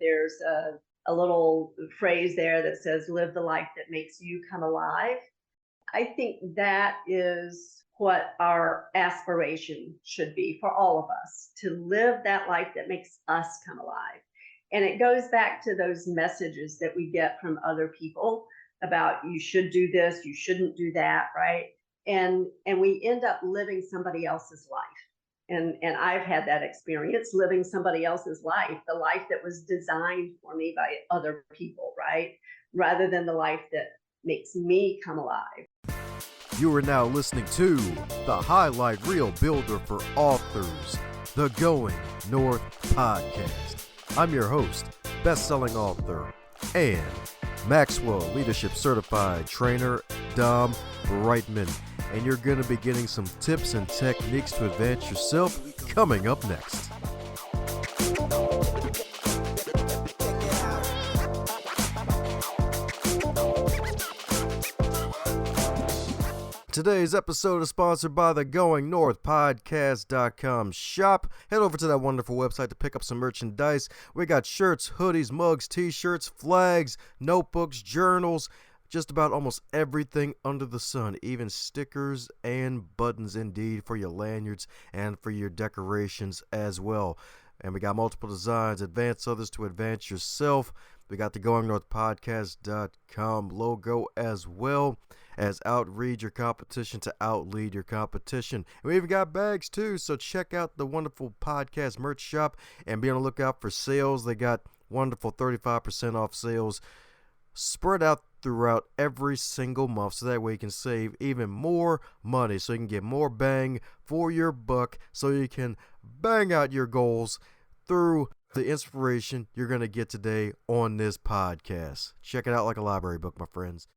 There's a little phrase there that says, live the life that makes you come alive. I think that is what our aspiration should be for all of us, to live that life that makes us come alive. And it goes back to those messages that we get from other people about you should do this, you shouldn't do that, right? And we end up living somebody else's life. And I've had that experience living somebody else's life, the life that was designed for me by other people, right? Rather than the life that makes me come alive. You are now listening to the highlight reel builder for authors, the Going North podcast. I'm your host, best-selling author, and Maxwell Leadership Certified Trainer, DomBrightmon. And you're going to be getting some tips and techniques to advance yourself coming up next. Today's episode is sponsored by the Going North Podcast.com shop. Head over to that wonderful website to pick up some merchandise. We got shirts, hoodies, mugs, t-shirts, flags, notebooks, journals, just about almost everything under the sun, even stickers and buttons indeed for your lanyards and for your decorations as well. And we got multiple designs, advance others to advance yourself. We got the GoingNorthPodcast.com logo as well as outread your competition to outlead your competition. And we even got bags too, so check out the wonderful podcast merch shop and be on the lookout for sales. They got wonderful 35% off sales spread out throughout every single month, so that way you can save even more money, so you can get more bang for your buck, so you can bang out your goals through the inspiration you're going to get today on this podcast. Check it out like a library book, my friends.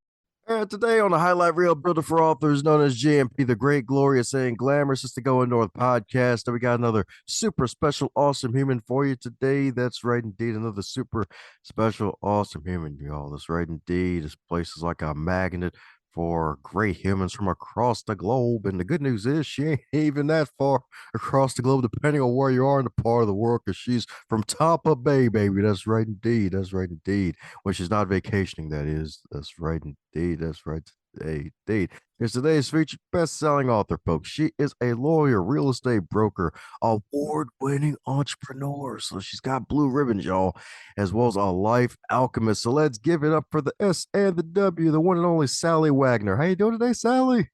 And today on the highlight reel builder for authors known as GMP, the great, glorious, and glamorous is the Going North podcast. And we got another super special, awesome human for you today. That's right, indeed, another super special, awesome human, y'all. That's right, indeed. This place is like a magnet for great humans from across the globe. And the good news is she ain't even that far across the globe, depending on where you are in the part of the world, because she's from Tampa Bay, baby. That's right, indeed. That's right, indeed. When she's not vacationing, that is. That's right, indeed. That's right, indeed. Here's today's featured best-selling author, folks. She is a lawyer, real estate broker, award-winning entrepreneur. So she's got blue ribbons, y'all, as well as a life alchemist. So let's give it up for the S and the W, the one and only Sallie Wagner. How you doing today, Sallie?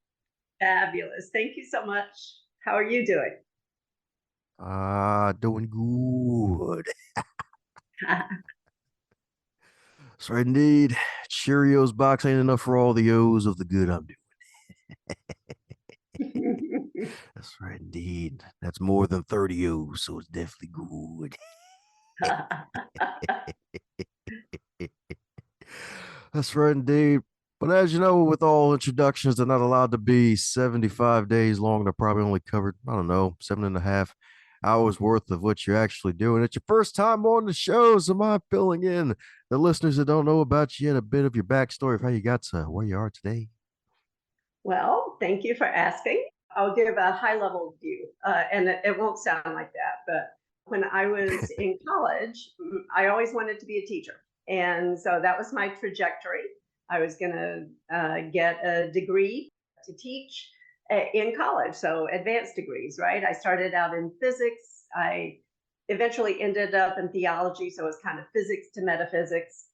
Fabulous. Thank you so much. How are you doing? Doing good. That's right, indeed. Cheerios box ain't enough for all the O's of the good I'm doing. That's right, indeed. That's more than 30 O's, so it's definitely good. That's right, indeed. But as you know, with all introductions, they're not allowed to be 75 days long. They're probably only covered, 7.5 hours worth of what you're actually doing. It's your first time on the show, so am I filling in the listeners that don't know about you yet a bit of your backstory of how you got to where you are today? Well, thank you for asking. I'll give a high-level view, and it won't sound like that, but when I was in college, I always wanted to be a teacher. And so that was my trajectory. I was going to get a degree to teach in college, so advanced degrees, right? I started out in physics. I eventually ended up in theology, so it was kind of physics to metaphysics.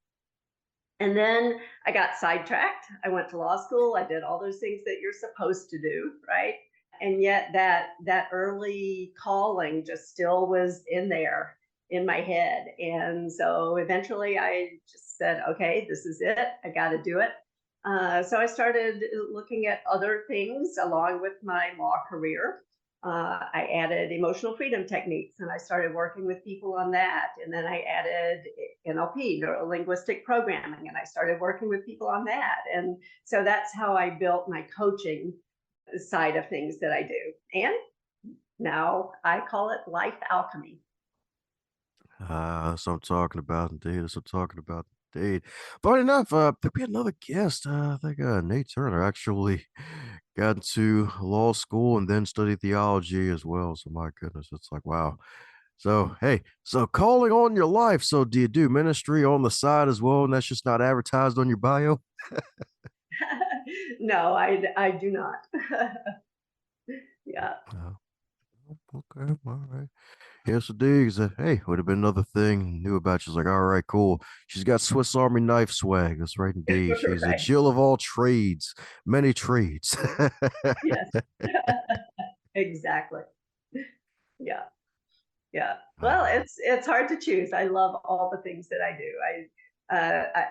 And then I got sidetracked. I went to law school. I did all those things that you're supposed to do, right? And yet that early calling just still was in there in my head. And so eventually I just said, okay, this is it. I got to do it. So I started looking at other things along with my law career. I added emotional freedom techniques, and I started working with people on that. And then I added NLP, neuro linguistic programming, and I started working with people on that. And so that's how I built my coaching side of things that I do. And now I call it life alchemy. That's what I'm talking about, indeed. That's what I'm talking about, indeed. Funny enough, there'll be another guest. I think Nate Turner actually got into law school and then studied theology as well. So my goodness, it's like, wow. So, hey, so calling on your life. So, do you do ministry on the side as well? And that's just not advertised on your bio? No, I do not. Yeah. Oh, okay. All right. Yes, indeed. Hey, would have been another thing knew about. She's like, all right, cool. She's got Swiss Army knife swag. That's right, indeed. She's a Right. Jill of all trades, many trades. Yes. Exactly. Yeah. Yeah. Well, Ah, it's hard to choose. I love all the things that I do.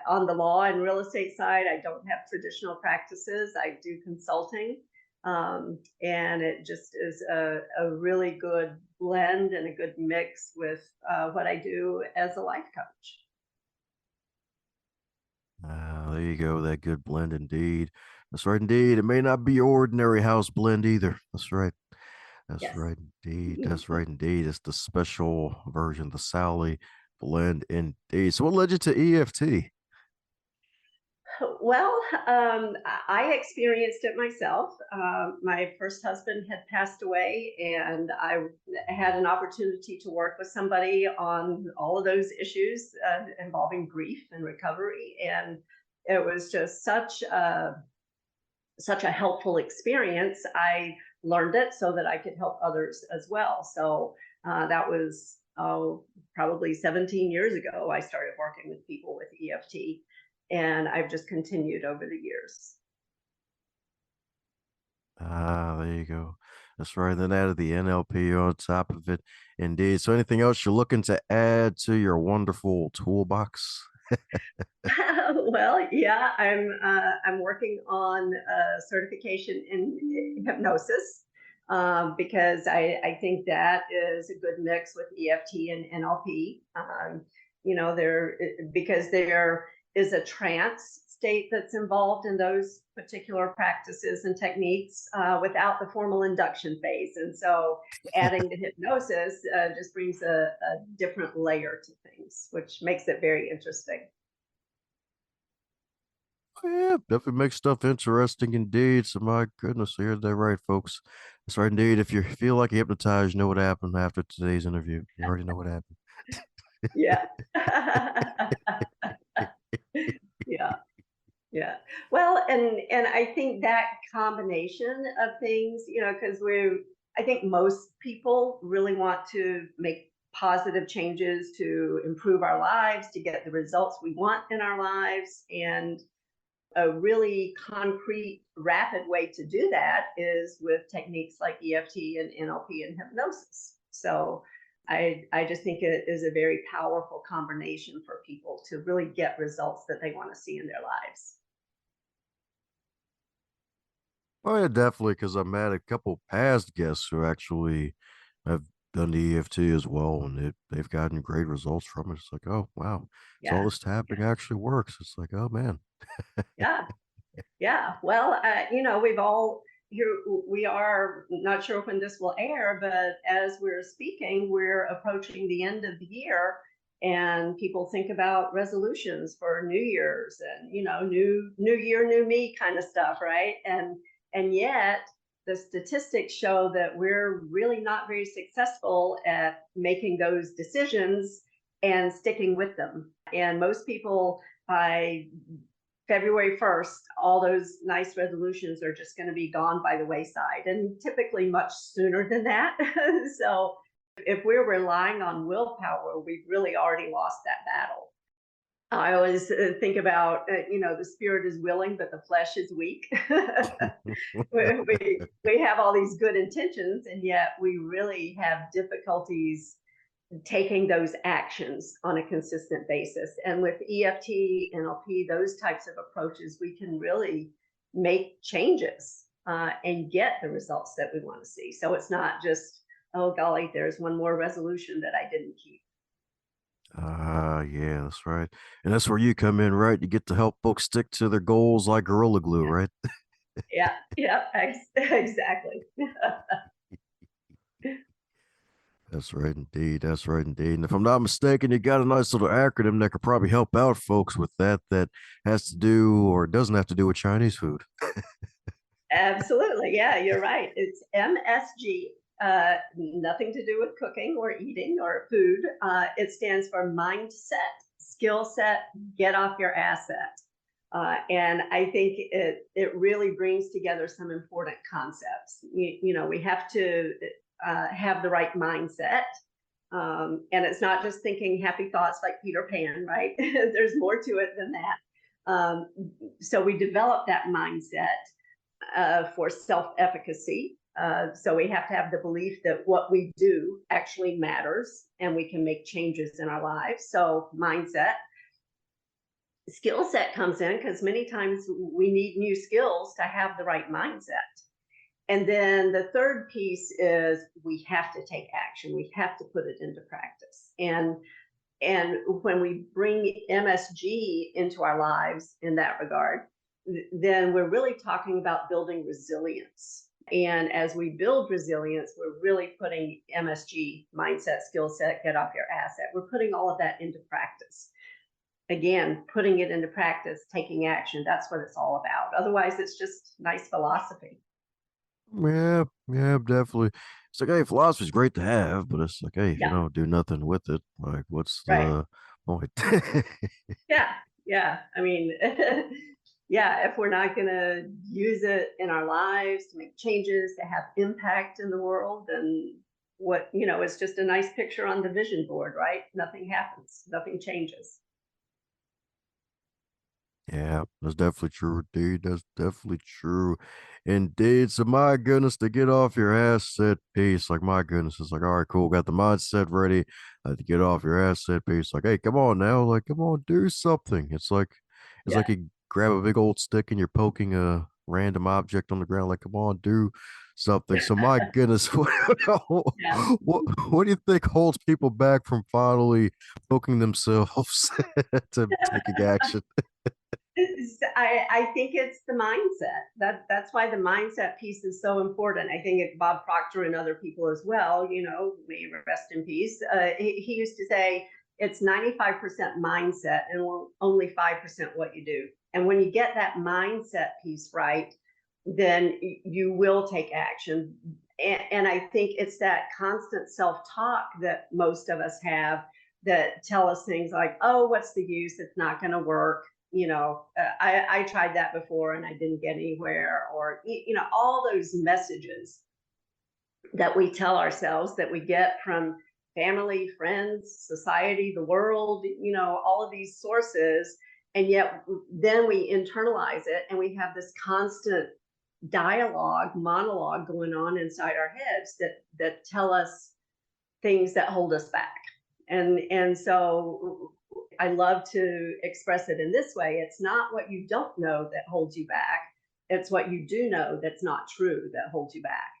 On the law and real estate side, I don't have traditional practices. I do consulting, and it just is a really good blend and a good mix with what I do as a life coach. there you go. That good blend indeed. That's right, indeed. It may not be your ordinary house blend either. That's right. That's Yes. right, indeed. That's right, indeed. It's the special version, the Sallie blend, indeed. So, what led you to EFT? Well, I experienced it myself. My first husband had passed away, and I had an opportunity to work with somebody on all of those issues involving grief and recovery. And it was just such a helpful experience. I learned it so that I could help others as well. So that was probably 17 years ago. I started working with people with EFT, and I've just continued over the years. Ah, there you go. That's right. Then added the NLP on top of it. Indeed. So, anything else you're looking to add to your wonderful toolbox? Well, yeah, I'm working on certification in hypnosis, because I think that is a good mix with EFT and NLP. Because there is a trance state that's involved in those particular practices and techniques without the formal induction phase, and so adding the hypnosis just brings a different layer to things, which makes it very interesting. Yeah, definitely makes stuff interesting indeed. So, my goodness, you heard that right, folks. That's right, indeed. If you feel like hypnotized, you know what happened after today's interview. You already know what happened. Yeah. Yeah. Yeah. Well, and I think that combination of things, because I think most people really want to make positive changes to improve our lives, to get the results we want in our lives. And a really concrete, rapid way to do that is with techniques like EFT and NLP and hypnosis. So I just think it is a very powerful combination for people to really get results that they want to see in their lives. Oh, yeah, definitely. Because I've met a couple past guests who actually have done the EFT as well, and they've gotten great results from it. It's like, oh, wow. So, all Yeah, this tapping actually works. It's like, oh, man. yeah, yeah. Well, we've all here. We are not sure when this will air, but as we're speaking, we're approaching the end of the year, and people think about resolutions for New Year's and new year, new me kind of stuff, right? And yet the statistics show that we're really not very successful at making those decisions and sticking with them. And most people by February 1st, all those nice resolutions are just going to be gone by the wayside, and typically much sooner than that. So if we're relying on willpower, we've really already lost that battle. I always think about, the spirit is willing, but the flesh is weak. We have all these good intentions, and yet we really have difficulties taking those actions on a consistent basis. And with EFT, NLP, those types of approaches, we can really make changes and get the results that we want to see. So it's not just, oh, golly, there's one more resolution that I didn't keep. Ah, yeah, that's right. And that's where you come in, right? You get to help folks stick to their goals like Gorilla Glue, right? Yeah, yeah, exactly. That's right, indeed. That's right, indeed. And if I'm not mistaken, you got a nice little acronym that could probably help out folks with that, that has to do or doesn't have to do with Chinese food. Absolutely. Yeah, you're right. It's MSG. nothing to do with cooking or eating or food. It stands for mindset, skill set, get off your asset. And I think it really brings together some important concepts. We have to have the right mindset. And it's not just thinking happy thoughts like Peter Pan, right? There's more to it than that. So we develop that mindset for self-efficacy. So we have to have the belief that what we do actually matters and we can make changes in our lives. So mindset. Skill set comes in because many times we need new skills to have the right mindset. And then the third piece is we have to take action. We have to put it into practice. And when we bring MSG into our lives in that regard, then we're really talking about building resilience. And as we build resilience, we're really putting MSG, mindset, skill set, get off your asset. We're putting all of that into practice. Again, putting it into practice, taking action, that's what it's all about. Otherwise, it's just nice philosophy. Yeah, yeah, definitely. It's like, hey, philosophy's great to have, but it's like, hey, if you Yeah, don't do nothing with it, like, what's right. the point? Yeah, yeah. I mean, yeah, if we're not going to use it in our lives to make changes, to have impact in the world, then it's just a nice picture on the vision board, right? Nothing happens, nothing changes. Yeah, that's definitely true, dude. That's definitely true. Indeed. So my goodness, to get off your asset piece, like my goodness, it's like, all right, cool, got the mindset ready. To get off your asset piece, like, hey, come on now, like, come on, do something. It's like Yeah, you grab a big old stick and you're poking a random object on the ground, like, come on, do something. So my goodness, yeah. what do you think holds people back from finally poking themselves to taking action? I think it's the mindset. That's why the mindset piece is so important. I think Bob Proctor and other people as well, may rest in peace. He used to say it's 95% mindset and only 5% what you do. And when you get that mindset piece right, then you will take action. And I think it's that constant self-talk that most of us have that tell us things like, oh, what's the use? It's not going to work. I tried that before and I didn't get anywhere, or all those messages that we tell ourselves that we get from family, friends, society, the world, all of these sources. And yet then we internalize it and we have this constant monologue going on inside our heads that tell us things that hold us back. And so I love to express it in this way. It's not what you don't know that holds you back. It's what you do know that's not true that holds you back.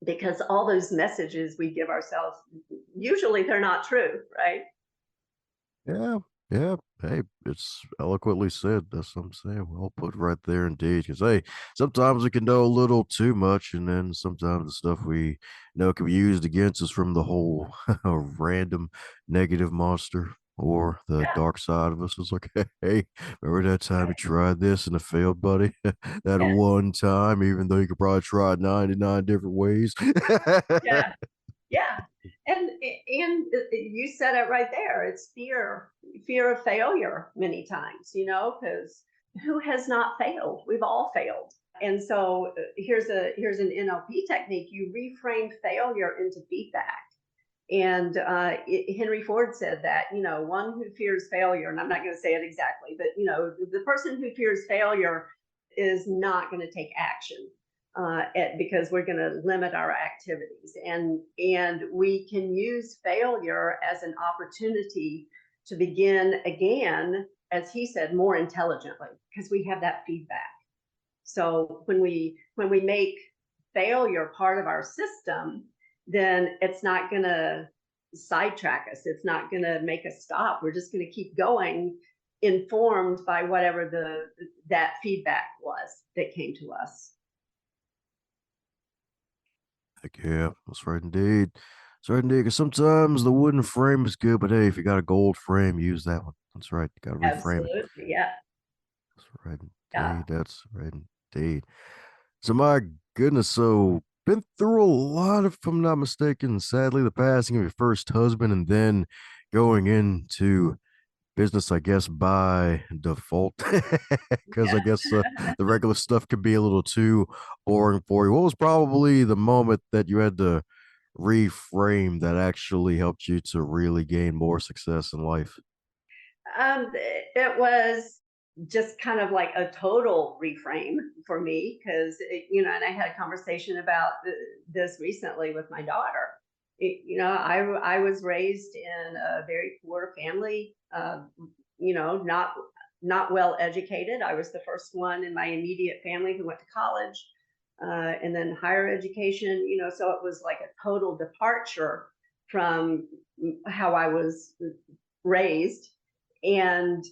Because all those messages we give ourselves, usually they're not true, right? Yeah, yeah. Hey, it's eloquently said. That's what I'm saying. Well put right there indeed. Because hey, sometimes we can know a little too much, and then sometimes the stuff we know can be used against us from the whole random negative monster or the Yeah, dark side of us. It's like, hey, remember that time you tried this and it failed, buddy? That yeah, one time, even though you could probably try it 99 different ways. yeah. Yeah. And you said it right there. It's fear of failure many times, because who has not failed? We've all failed. And so here's an NLP technique. You reframe failure into feedback. And Henry Ford said that, one who fears failure, and I'm not going to say it exactly, but, the person who fears failure is not going to take action because we're going to limit our activities. And we can use failure as an opportunity to begin again, as he said, more intelligently, because we have that feedback. So when we make failure part of our system, then it's not going to sidetrack us. It's not going to make us stop. We're just going to keep going, informed by whatever that feedback was that came to us. Heck yeah, that's right indeed. That's right indeed. Because sometimes the wooden frame is good, but hey, if you got a gold frame, use that one. That's right. You got to reframe it. Absolutely. Yeah. That's right Yeah. indeed. That's right indeed. So my goodness, so been through a lot, if I'm not mistaken. Sadly, the passing of your first husband, and then going into business, I guess, by default, because I guess the regular stuff could be a little too boring for you. What was probably the moment that you had to reframe that actually helped you to really gain more success in life? It was just kind of like a total reframe for me because, and I had a conversation about this recently with my daughter. I was raised in a very poor family, not well educated. I was the first one in my immediate family who went to college, and then higher education, so it was like a total departure from how I was raised. and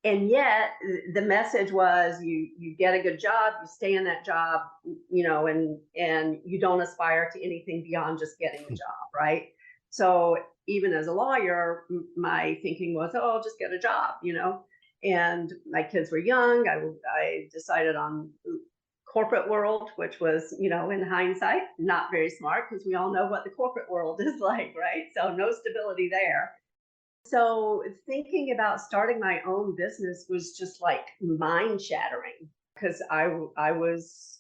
and yet the message was you get a good job, you stay in that job, and you don't aspire to anything beyond just getting a job, right? So even as a lawyer, my thinking was, oh, I'll just get a job, and my kids were young. I decided on corporate world, which was, in hindsight, not very smart because we all know what the corporate world is like, right? So no stability there. So thinking about starting my own business was just like mind shattering because I was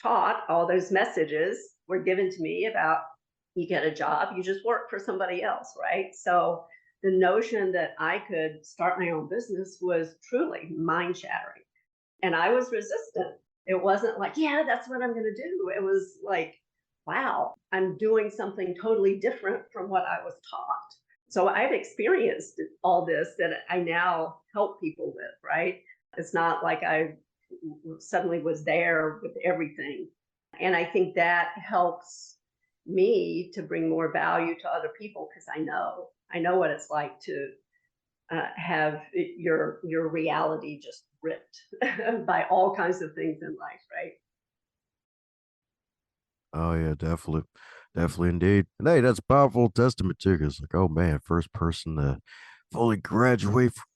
taught all those messages were given to me about you get a job, you just work for somebody else, right? So the notion that I could start my own business was truly mind shattering. And I was resistant. It wasn't like, yeah, that's what I'm going to do. It was like, wow, I'm doing something totally different from what I was taught. So I've experienced all this that I now help people with, right? It's not like I suddenly was there with everything. And I think that helps me to bring more value to other people because I know what it's like to have your reality just ripped by all kinds of things in life, right? Oh yeah, definitely, definitely indeed. And hey, that's a powerful testament too, because like, oh man, first person to fully graduate from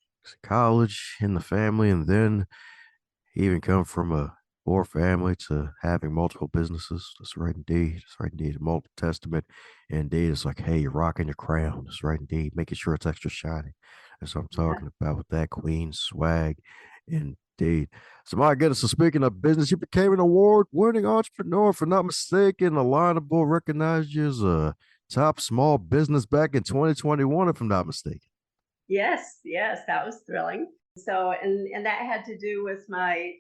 college in the family, and then even come from a poor family to having multiple businesses. That's right indeed. That's right indeed. A multiple testament. Indeed. It's like, hey, you're rocking your crown. That's right indeed. Making sure it's extra shiny. That's what I'm Yeah. talking about with that queen swag. Indeed. So my goodness. So speaking of business, you became an award-winning entrepreneur, if I'm not mistaken. Alignable recognized you as a top small business back in 2021, if I'm not mistaken. Yes, yes, that was thrilling. So, and that had to do with my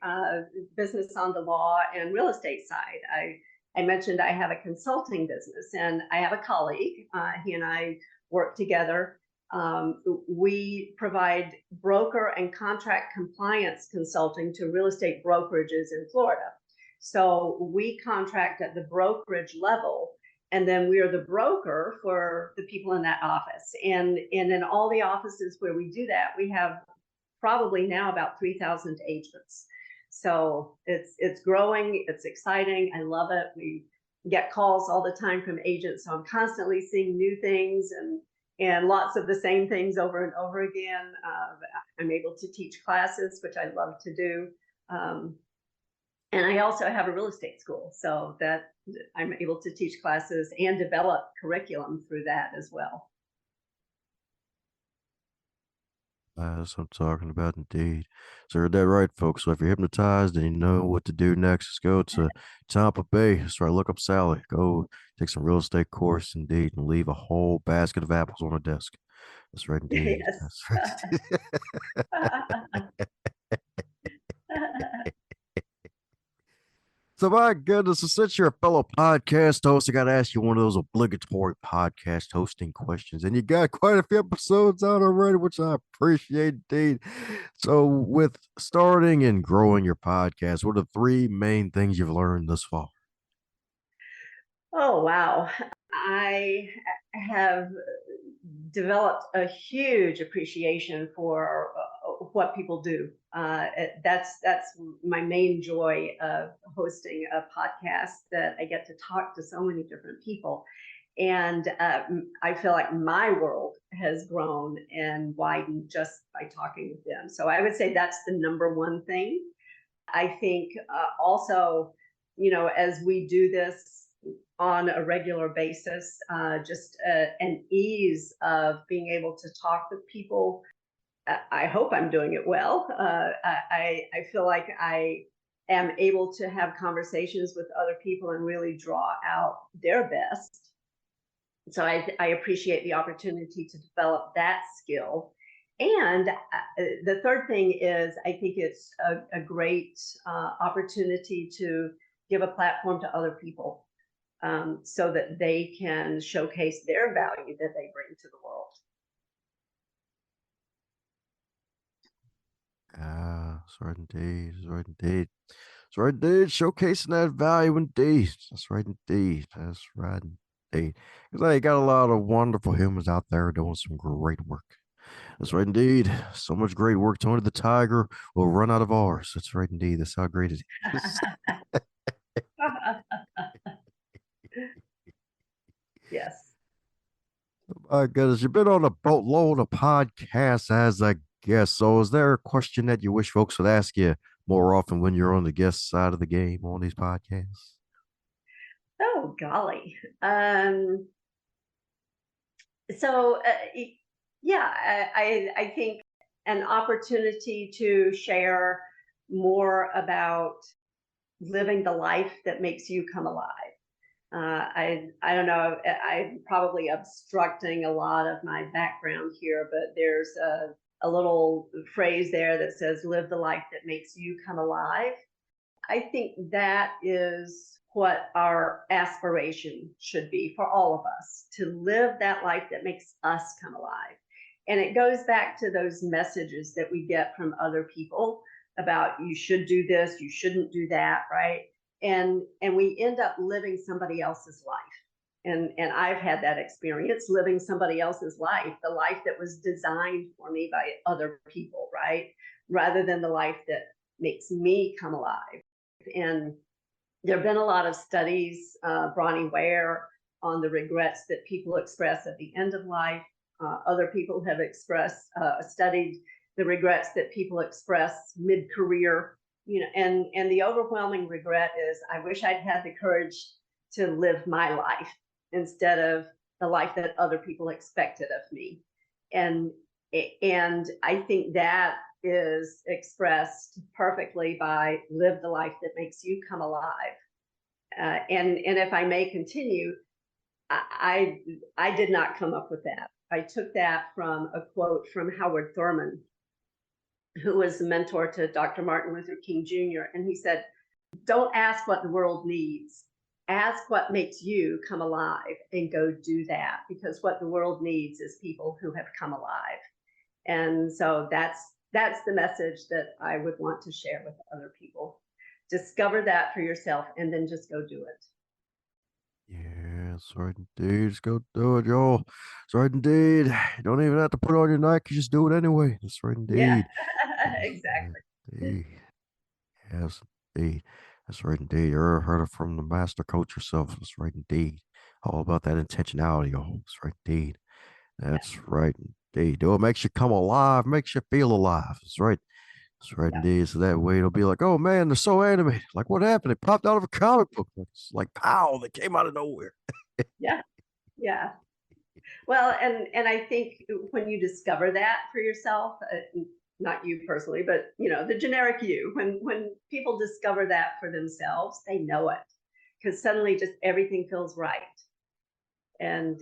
business on the law and real estate side. I mentioned I have a consulting business, and I have a colleague. He and I work together. We provide broker and contract compliance consulting to real estate brokerages in Florida. So we contract at the brokerage level, and then we are the broker for the people in that office. And in all the offices where we do that, we have probably now about 3,000 agents. So it's growing, it's exciting. I love it. We get calls all the time from agents, so I'm constantly seeing new things and lots of the same things over and over again. I'm able to teach classes, which I love to do. Um, and I also have a real estate school, so that I'm able to teach classes and develop curriculum through that as well. That's what I'm talking about, indeed. So heard that right, folks. So if you're hypnotized and you know what to do next, just go to Tampa Bay. Start look up Sallie. Go take some real estate course, indeed, and leave a whole basket of apples on the desk. That's right, indeed. Yes. That's right. So my goodness, so since you're a fellow podcast host, I gotta ask you one of those obligatory podcast hosting questions. And you got quite a few episodes out already, which I appreciate indeed. So with starting and growing your podcast, what are the three main things you've learned thus far? Oh, wow. I have developed a huge appreciation for what people do. That's my main joy of hosting a podcast, that I get to talk to so many different people, and I feel like my world has grown and widened just by talking with them. So I would say that's the number one thing. I think also as we do this on a regular basis, just an ease of being able to talk with people. I hope I'm doing it well. I feel like I am able to have conversations with other people and really draw out their best. So I appreciate the opportunity to develop that skill. And the third thing is, I think it's a great opportunity to give a platform to other people, so that they can showcase their value that they bring to the world. Ah, that's right indeed. That's right indeed. That's right indeed. Showcasing that value indeed. That's right indeed. That's right indeed. Because I got a lot of wonderful humans out there doing some great work. That's right indeed. So much great work. Tony the Tiger will run out of ours. That's right indeed. That's how great it is. Yes. My goodness, you've been on a boatload of podcasts as a guest. So, is there a question that you wish folks would ask you more often when you're on the guest side of the game on these podcasts? Oh, golly. So, yeah, I think an opportunity to share more about living the life that makes you come alive. I don't know. I'm probably obstructing a lot of my background here, but there's a little phrase there that says, "Live the life that makes you come alive." I think that is what our aspiration should be for all of us, to live that life that makes us come alive. And it goes back to those messages that we get from other people about, you should do this, you shouldn't do that, right? And we end up living somebody else's life. And I've had that experience, living somebody else's life, the life that was designed for me by other people, right? Rather than the life that makes me come alive. And there have been a lot of studies, Bronnie Ware, on the regrets that people express at the end of life. Other people have studied the regrets that people express mid-career. And the overwhelming regret is, I wish I'd had the courage to live my life instead of the life that other people expected of me. And I think that is expressed perfectly by live the life that makes you come alive. And if I may continue, I did not come up with that. I took that from a quote from Howard Thurman, who was a mentor to Dr. Martin Luther King Jr. And he said, "Don't ask what the world needs. Ask what makes you come alive and go do that, because what the world needs is people who have come alive." And so that's the message that I would want to share with other people. Discover that for yourself and then just go do it. Yeah, that's right indeed. Just go do it, y'all. That's right indeed. You don't even have to put on your Nike, just do it anyway. That's right Yeah, indeed. That's right exactly. indeed. Yes, indeed. That's right indeed. You ever heard it from the master coach herself? That's right indeed. All about that intentionality, y'all. That's right indeed. Yeah, That's right indeed. Do it makes you come alive, makes you feel alive. That's right. That's right yeah, indeed. So that way it'll be like, oh man, they're so animated. Like what happened? It popped out of a comic book. It's like pow, they came out of nowhere. yeah, yeah. Well, and I think when you discover that for yourself, not you personally, but the generic you, when people discover that for themselves, they know it, because suddenly just everything feels right. And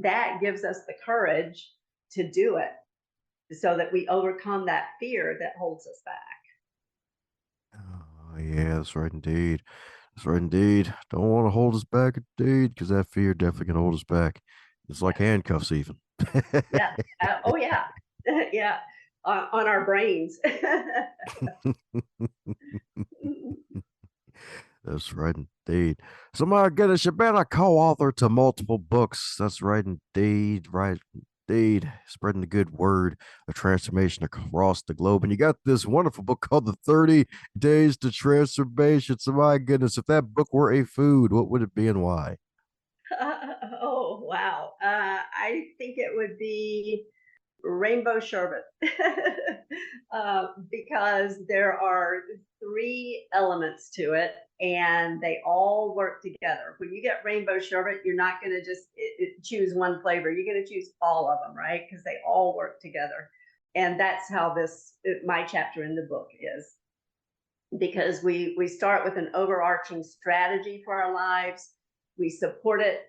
that gives us the courage to do it, so that we overcome that fear that holds us back. Oh, yeah, that's right indeed. That's right indeed. Don't want to hold us back indeed, because that fear definitely can hold us back. It's like Yes. handcuffs, even. Yeah. Oh yeah. Yeah. On our brains. That's right indeed. So my goodness, you've been a co-author to multiple books. That's right indeed. Right indeed. Spreading the good word of transformation across the globe. And you got this wonderful book called The 30 Days to Transformation. So my goodness, if that book were a food, what would it be and why? Oh wow. I think it would be rainbow sherbet. Because there are three elements to it and they all work together. When you get rainbow sherbet, you're not going to just choose one flavor. You're going to choose all of them, right? Because they all work together. And that's how my chapter in the book is. Because we start with an overarching strategy for our lives. We support it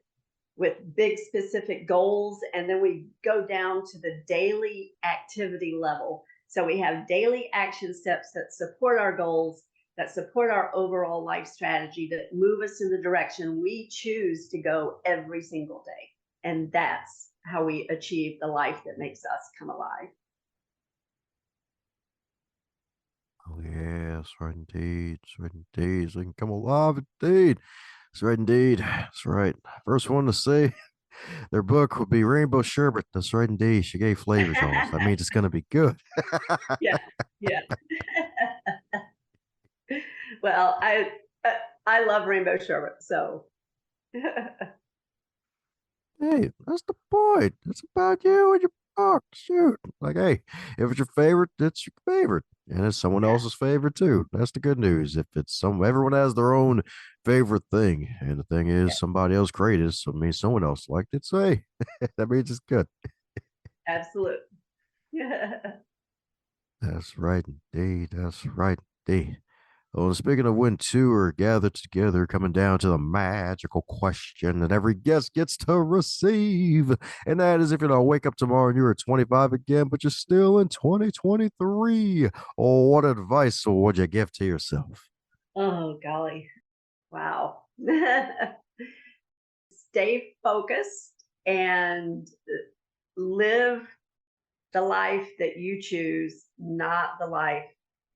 with big specific goals, and then we go down to the daily activity level. So we have daily action steps that support our goals, that support our overall life strategy, that move us in the direction we choose to go every single day. And that's how we achieve the life that makes us come alive. Oh, yeah, that's right indeed. That's right indeed. So you can come alive indeed. That's right indeed. That's right. First one to say their book would be Rainbow Sherbet. That's right indeed. She gave flavors, y'all. So that means it's going to be good. Yeah, yeah. Well, I love rainbow sherbet, so. Hey, that's the point. It's about you and your book. Shoot. Like, hey, if it's your favorite, it's your favorite. And it's someone else's favorite too. That's the good news. If it's everyone has their own favorite thing. And the thing is, Yeah. somebody else created it. So it means someone else liked it. So hey, that means it's good. Absolutely. That's right indeed. That's right indeed. Well, speaking of when two are gathered together, coming down to the magical question that every guest gets to receive. And that is if you don't wake up tomorrow and you're 25 again, but you're still in 2023. Oh, what advice would you give to yourself? Oh, golly. Wow. Stay focused and live the life that you choose, not the life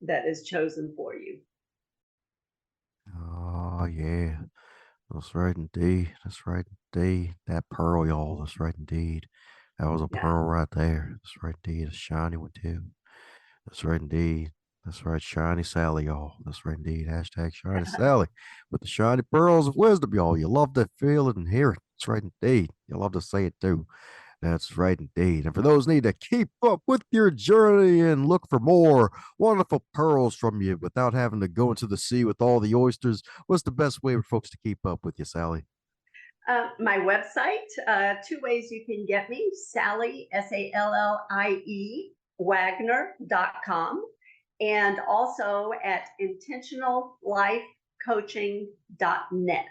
that is chosen for you. Oh, yeah. That's right indeed. That's right indeed. That pearl, y'all. That's right indeed. That was a Yeah. pearl right there. That's right indeed. A shiny one, too. That's right indeed. That's right. Shiny Sallie, y'all. That's right indeed. Hashtag Shiny Sallie with the shiny pearls of wisdom, y'all. You love to feel it and hear it. That's right indeed. You love to say it too. That's right indeed. And for those need to keep up with your journey and look for more wonderful pearls from you without having to go into the sea with all the oysters, what's the best way for folks to keep up with you, Sallie? My website, two ways you can get me: Sallie, Sallie, Wagner.com, and also at intentionallifecoaching.net.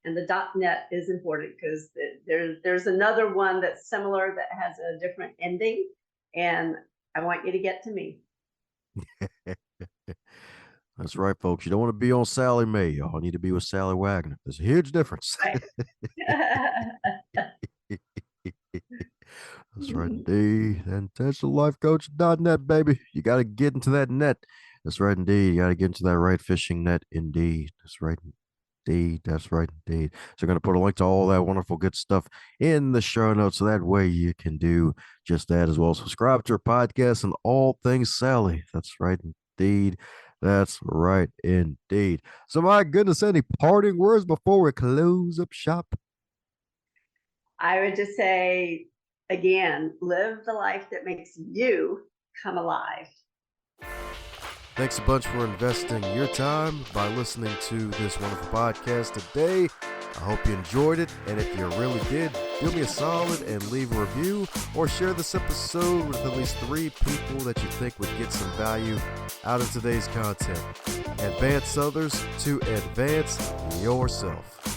And the .net is important because there's another one that's similar that has a different ending, and I want you to get to me. That's right, folks. You don't want to be on Sallie Mae. Y'all need to be with Sallie Wagner. There's a huge difference. Right. That's right, indeed. Intentionallifecoach.net, baby. You got to get into that net. That's right, indeed. You got to get into that right fishing net, indeed. That's right, indeed. That's right, indeed. So, I'm going to put a link to all that wonderful good stuff in the show notes. So that way you can do just that as well. Subscribe to our podcast and all things Sallie. That's right, indeed. That's right, indeed. So, my goodness, any parting words before we close up shop? I would just say, again, live the life that makes you come alive. Thanks a bunch for investing your time by listening to this wonderful podcast today. I hope you enjoyed it, and if you really did, do me a solid and leave a review or share this episode with at least 3 people that you think would get some value out of today's content. Advance others to advance yourself.